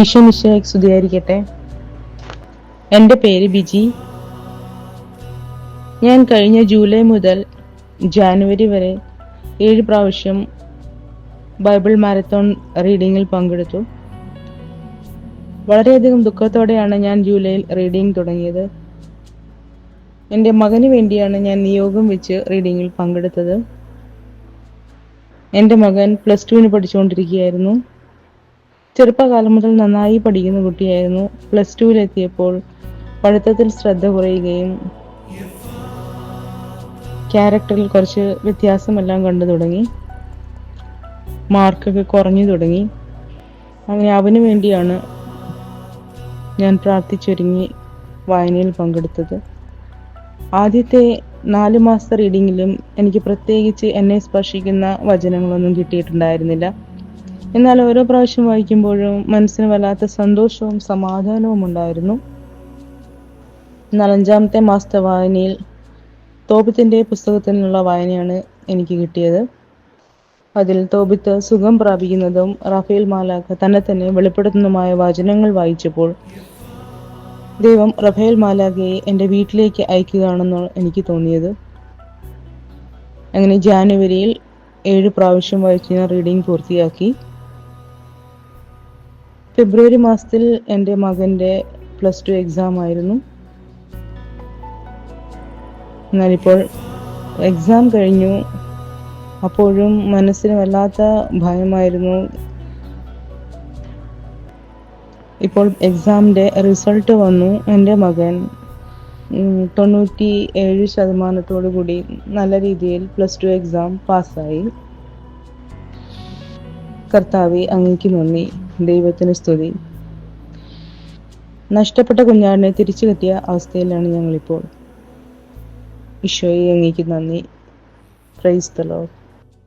ഈശോ മിശിഹായ്ക്ക് സ്തുതിയായിരിക്കട്ടെ. എൻ്റെ പേര് ബിജി. ഞാൻ കഴിഞ്ഞ ജൂലൈ മുതൽ ജാനുവരി വരെ 7 പ്രാവശ്യം ബൈബിൾ മാരത്തോൺ റീഡിങ്ങിൽ പങ്കെടുത്തു. വളരെയധികം ദുഃഖത്തോടെയാണ് ഞാൻ ജൂലൈയിൽ റീഡിംഗ് തുടങ്ങിയത്. എൻ്റെ മകന് വേണ്ടിയാണ് ഞാൻ നിയോഗം വെച്ച് റീഡിങ്ങിൽ പങ്കെടുത്തത്. എൻ്റെ മകൻ +2 പഠിച്ചുകൊണ്ടിരിക്കുകയായിരുന്നു. ചെറുപ്പകാലം മുതൽ നന്നായി പഠിക്കുന്ന കുട്ടിയായിരുന്നു. +2-ലെത്തിയപ്പോൾ പഠിത്തത്തിൽ ശ്രദ്ധ കുറയുകയും ക്യാരക്ടറിൽ കുറച്ച് വ്യത്യാസമെല്ലാം കണ്ടു തുടങ്ങി. മാർക്കൊക്കെ കുറഞ്ഞു തുടങ്ങി. അങ്ങനെ അവന് വേണ്ടിയാണ് ഞാൻ പ്രാർത്ഥിച്ചൊരുങ്ങി വായനയിൽ പങ്കെടുത്തത്. ആദ്യത്തെ 4 മാസത്തെ റീഡിങ്ങിലും എനിക്ക് പ്രത്യേകിച്ച് എന്നെ സ്പർശിക്കുന്ന വചനങ്ങളൊന്നും കിട്ടിയിട്ടുണ്ടായിരുന്നില്ല. എന്നാൽ ഓരോ പ്രാവശ്യം വായിക്കുമ്പോഴും മനസ്സിന് വല്ലാത്ത സന്തോഷവും സമാധാനവും ഉണ്ടായിരുന്നു. എന്നാൽ 5-ാമത്തെ മാസത്തെ വായനയിൽ തോബിത്തിന്റെ പുസ്തകത്തിൽ നിന്നുള്ള വായനയാണ് എനിക്ക് കിട്ടിയത്. അതിൽ തോബിത്ത് സുഖം പ്രാപിക്കുന്നതും റാഫേൽ മാലാഖ തന്നെ വെളിപ്പെടുത്തുന്നതുമായ വചനങ്ങൾ വായിച്ചപ്പോൾ ദൈവം റാഫേൽ മാലാഖയെ എൻ്റെ വീട്ടിലേക്ക് അയക്കുകയാണെന്നാണ് എനിക്ക് തോന്നിയത്. അങ്ങനെ ജാനുവരിയിൽ 7 പ്രാവശ്യം വായിച്ച് ഞാൻ റീഡിംഗ് പൂർത്തിയാക്കി. ഫെബ്രുവരി മാസത്തിൽ എൻ്റെ മകൻ്റെ +2 എക്സാം ആയിരുന്നു. എന്നാലിപ്പോൾ എക്സാം കഴിഞ്ഞു. അപ്പോഴും മനസ്സിന് വല്ലാത്ത ഭയമായിരുന്നു. ഇപ്പോൾ എക്സാമിൻ്റെ റിസൾട്ട് വന്നു. എൻ്റെ മകൻ 97% നല്ല രീതിയിൽ +2 എക്സാം പാസ്സായി. കർത്താവേ, അങ്ങേക്ക് നന്ദി. ദൈവത്തിന് സ്തുതി. നഷ്ടപ്പെട്ട കുഞ്ഞാടിനെ തിരിച്ചു കിട്ടിയ അവസ്ഥയിലാണ് ഞങ്ങളിപ്പോൾ. ഈശോയെ, അങ്ങേക്ക് നന്ദി. Praise the Lord.